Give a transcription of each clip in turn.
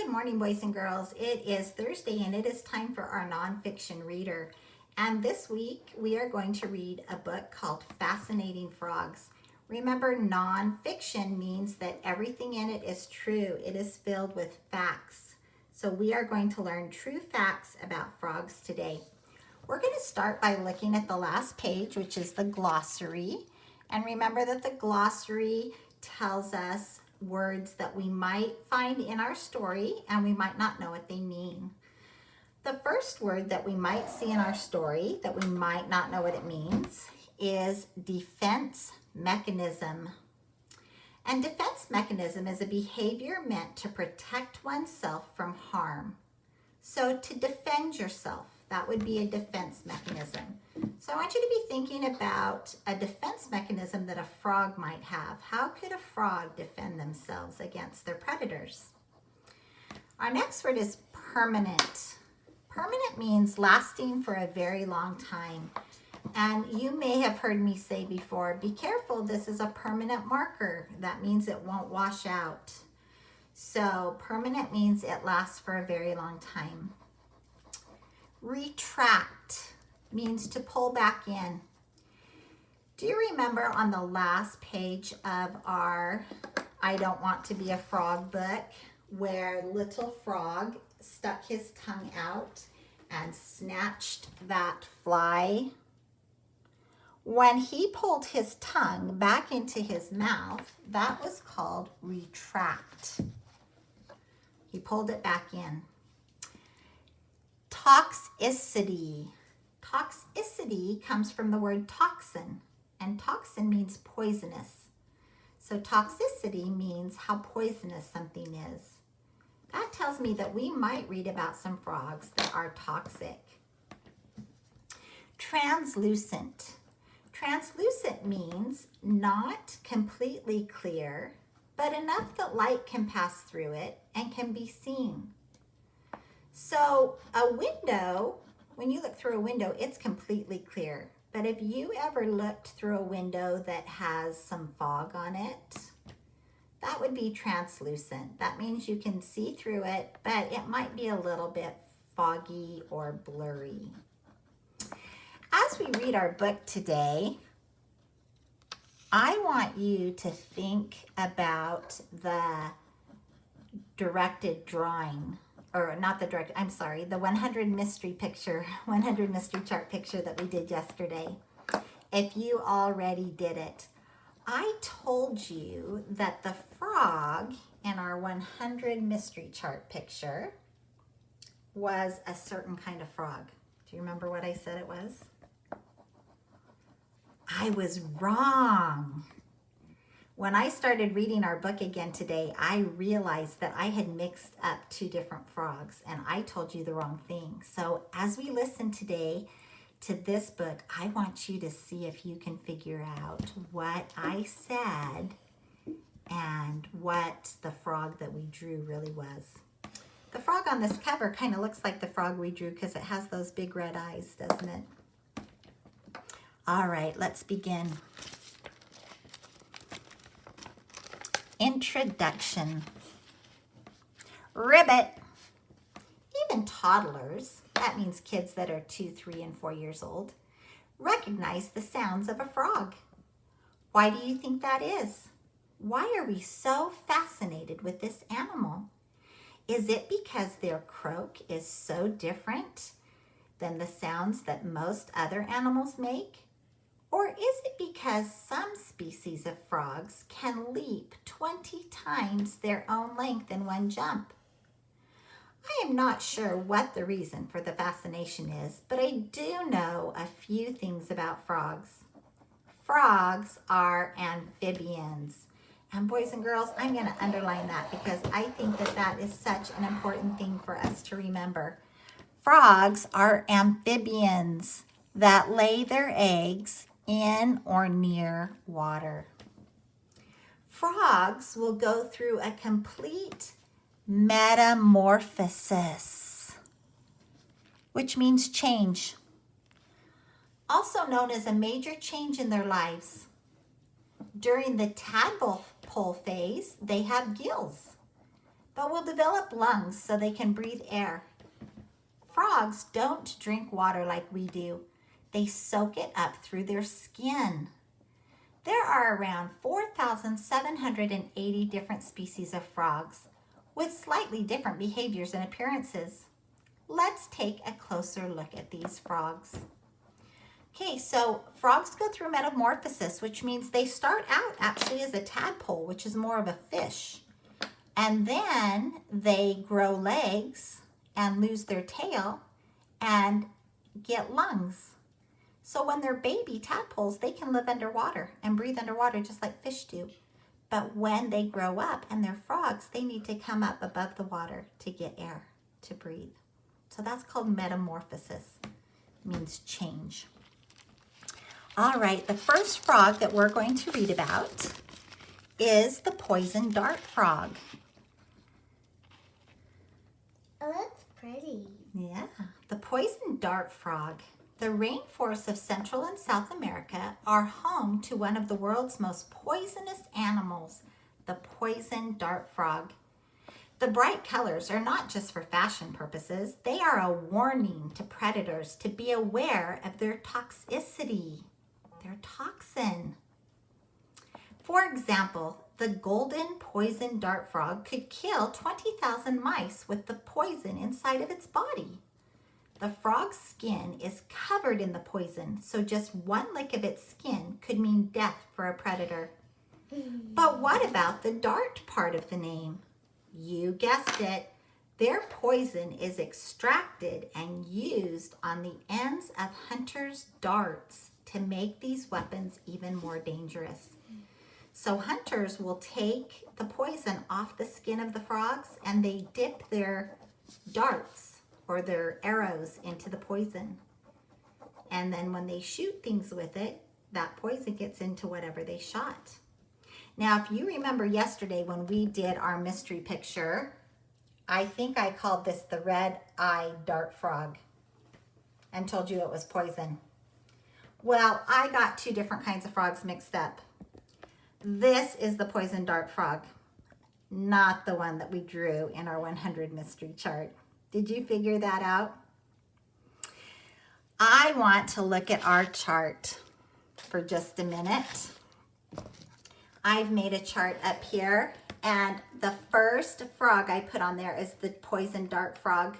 Good morning, boys and girls. It is Thursday and it is time for our nonfiction reader. And this week we are going to read a book called Fascinating Frogs. Remember, nonfiction means that everything in it is true. It is filled with facts. So we are going to learn true facts about frogs today. We're going to start by looking at the last page, which is the glossary. And remember that the glossary tells us words that we might find in our story and we might not know what they mean. The first word that we might see in our story that we might not know what it means is defense mechanism. And defense mechanism is a behavior meant to protect oneself from harm. So to defend yourself, that would be a defense mechanism. So I want you to be thinking about a defense mechanism that a frog might have. How could a frog defend themselves against their predators? Our next word is permanent. Permanent means lasting for a very long time. And you may have heard me say before, be careful, this is a permanent marker. That means it won't wash out. So permanent means it lasts for a very long time. Retract means to pull back in. Do you remember on the last page of our I Don't Want to Be a Frog book where little frog stuck his tongue out and snatched that fly? When he pulled his tongue back into his mouth, that was called retract. He pulled it back in. Toxicity. Toxicity comes from the word toxin, and toxin means poisonous. So toxicity means how poisonous something is. That tells me that we might read about some frogs that are toxic. Translucent. Translucent means not completely clear, but enough that light can pass through it and can be seen. So a window, when you look through a window, it's completely clear. But if you ever looked through a window that has some fog on it, that would be translucent. That means you can see through it, but it might be a little bit foggy or blurry. As we read our book today, I want you to think about the directed drawing. Or not the direct, I'm sorry, the 100 mystery chart picture that we did yesterday. If you already did it, I told you that the frog in our 100 mystery chart picture was a certain kind of frog. Do you remember what I said it was? I was wrong. When I started reading our book again today, I realized that I had mixed up two different frogs and I told you the wrong thing. So as we listen today to this book, I want you to see if you can figure out what I said and what the frog that we drew really was. The frog on this cover kind of looks like the frog we drew because it has those big red eyes, doesn't it? All right, let's begin. Introduction. Ribbit. Even toddlers, that means kids that are 2, 3, and 4 years old, recognize the sounds of a frog. Why do you think that is? Why are we so fascinated with this animal? Is it because their croak is so different than the sounds that most other animals make? Or is it because some species of frogs can leap 20 times their own length in one jump? I am not sure what the reason for the fascination is, but I do know a few things about frogs. Frogs are amphibians. And boys and girls, I'm going to underline that because I think that that is such an important thing for us to remember. Frogs are amphibians that lay their eggs in or near water. Frogs will go through a complete metamorphosis, which means change, also known as a major change in their lives. During the tadpole phase, they have gills. but will develop lungs so they can breathe air. Frogs don't drink water like we do. They soak it up through their skin. There are around 4,780 different species of frogs with slightly different behaviors and appearances. Let's take a closer look at these frogs. Okay, so frogs go through metamorphosis, which means they start out actually as a tadpole, which is more of a fish. And then they grow legs and lose their tail and get lungs. So when they're baby tadpoles, they can live underwater and breathe underwater just like fish do. But when they grow up and they're frogs, they need to come up above the water to get air to breathe. So that's called metamorphosis. It means change. All right, the first frog that we're going to read about is the poison dart frog. Oh, that's pretty. Yeah, the poison dart frog. The rainforests of Central and South America are home to one of the world's most poisonous animals, the poison dart frog. The bright colors are not just for fashion purposes. They are a warning to predators to be aware of their toxicity, their toxin. For example, the golden poison dart frog could kill 20,000 mice with the poison inside of its body. The frog's skin is covered in the poison, so just one lick of its skin could mean death for a predator. But what about the dart part of the name? You guessed it. Their poison is extracted and used on the ends of hunters' darts to make these weapons even more dangerous. So hunters will take the poison off the skin of the frogs and they dip their darts or their arrows into the poison. And then when they shoot things with it, that poison gets into whatever they shot. Now, if you remember yesterday when we did our mystery picture, I think I called this the red-eyed dart frog and told you it was poison. Well, I got two different kinds of frogs mixed up. This is the poison dart frog, not the one that we drew in our 100 mystery chart. Did you figure that out? I want to look at our chart for just a minute. I've made a chart up here, and the first frog I put on there is the poison dart frog.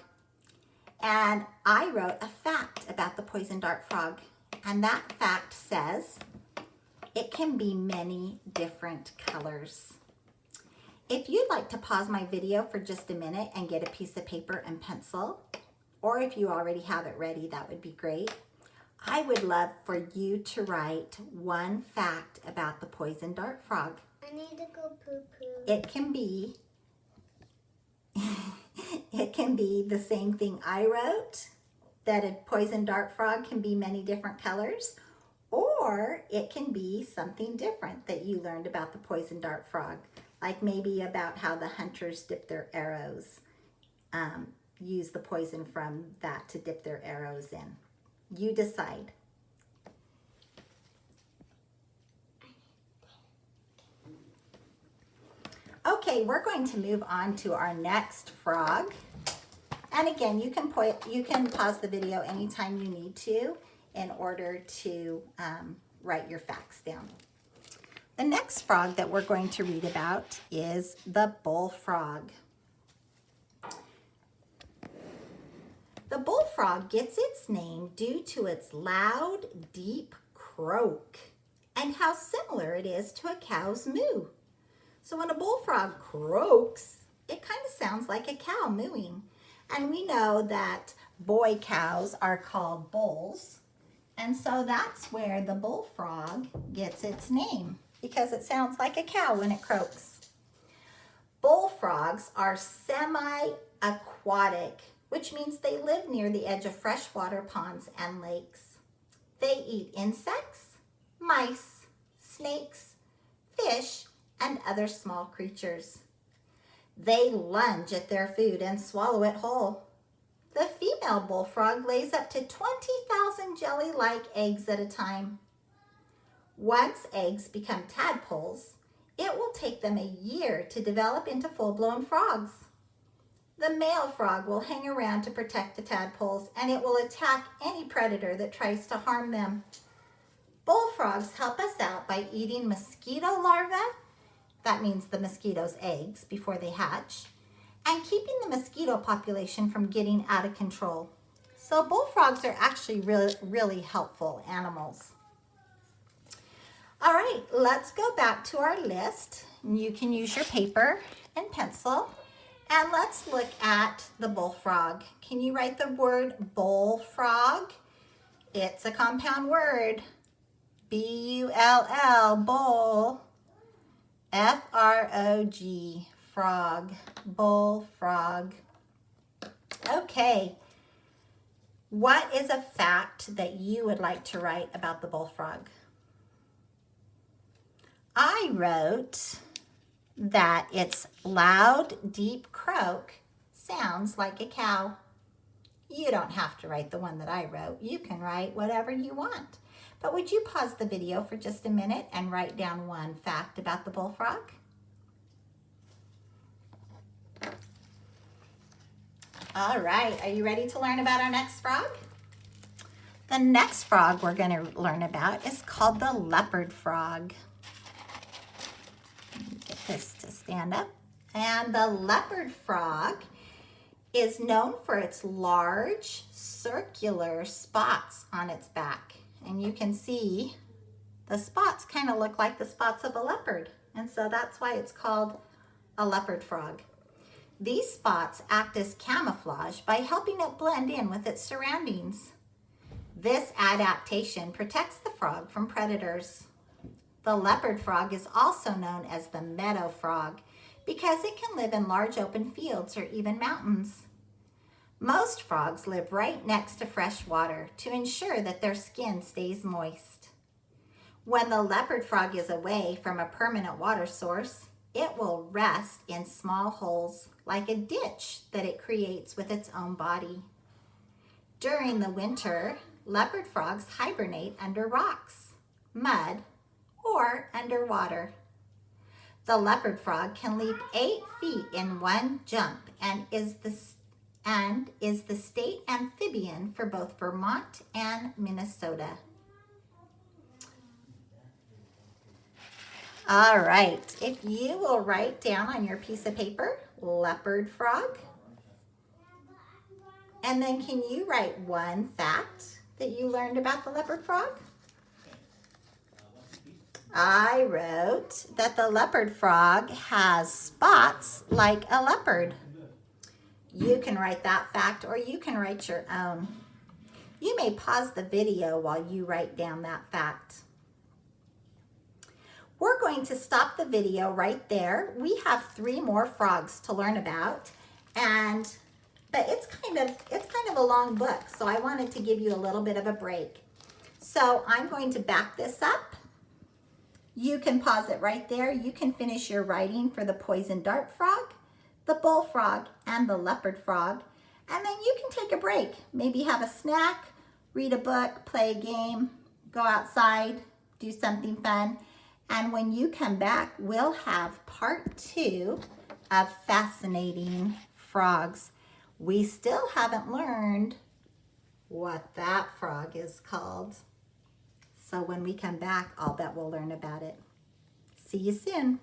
And I wrote a fact about the poison dart frog, and that fact says it can be many different colors. If you'd like to pause my video for just a minute and get a piece of paper and pencil, or if you already have it ready, that would be great. I would love for you to write one fact about the poison dart frog. I need to go poo-poo. It can be the same thing I wrote, that a poison dart frog can be many different colors, or it can be something different that you learned about the poison dart frog, like maybe about how the hunters dip their arrows, use the poison from that to dip their arrows in. You decide. Okay, we're going to move on to our next frog. And again, you can pause the video anytime you need to in order to write your facts down. The next frog that we're going to read about is the bullfrog. The bullfrog gets its name due to its loud, deep croak and how similar it is to a cow's moo. So when a bullfrog croaks, it kind of sounds like a cow mooing. And we know that boy cows are called bulls. And so that's where the bullfrog gets its name, because it sounds like a cow when it croaks. Bullfrogs are semi-aquatic, which means they live near the edge of freshwater ponds and lakes. They eat insects, mice, snakes, fish, and other small creatures. They lunge at their food and swallow it whole. The female bullfrog lays up to 20,000 jelly-like eggs at a time. Once eggs become tadpoles, it will take them a year to develop into full-blown frogs. The male frog will hang around to protect the tadpoles, and it will attack any predator that tries to harm them. Bullfrogs help us out by eating mosquito larvae, that means the mosquitoes' eggs before they hatch, and keeping the mosquito population from getting out of control. So bullfrogs are actually really helpful animals. All right, let's go back to our list. You can use your paper and pencil. And let's look at the bullfrog. Can you write the word bullfrog? It's a compound word. B-U-L-L, bull. F-R-O-G, frog, bullfrog. Okay, what is a fact that you would like to write about the bullfrog? I wrote that its loud, deep croak sounds like a cow. You don't have to write the one that I wrote. You can write whatever you want. But would you pause the video for just a minute and write down one fact about the bullfrog? All right, are you ready to learn about our next frog? The next frog we're going to learn about is called the leopard frog. Get this to stand up. And the leopard frog is known for its large circular spots on its back. And you can see the spots kind of look like the spots of a leopard. And so that's why it's called a leopard frog. These spots act as camouflage by helping it blend in with its surroundings. This adaptation protects the frog from predators. The leopard frog is also known as the meadow frog because it can live in large open fields or even mountains. Most frogs live right next to fresh water to ensure that their skin stays moist. When the leopard frog is away from a permanent water source, it will rest in small holes like a ditch that it creates with its own body. During the winter, leopard frogs hibernate under rocks, mud, or underwater. The leopard frog can leap 8 feet in one jump and is the state amphibian for both Vermont and Minnesota. All right, if you will write down on your piece of paper, leopard frog, and then can you write one fact that you learned about the leopard frog? I wrote that the leopard frog has spots like a leopard. You can write that fact or you can write your own. You may pause the video while you write down that fact. We're going to stop the video right there. We have 3 more frogs to learn about, but it's kind of a long book, so I wanted to give you a little bit of a break. So I'm going to back this up. You can pause it right there. You can finish your writing for the poison dart frog, the bullfrog, and the leopard frog, and then you can take a break. Maybe have a snack, read a book, play a game, go outside, do something fun. And when you come back, we'll have part 2 of Fascinating Frogs. We still haven't learned what that frog is called. So when we come back, I'll bet we'll learn about it. See you soon.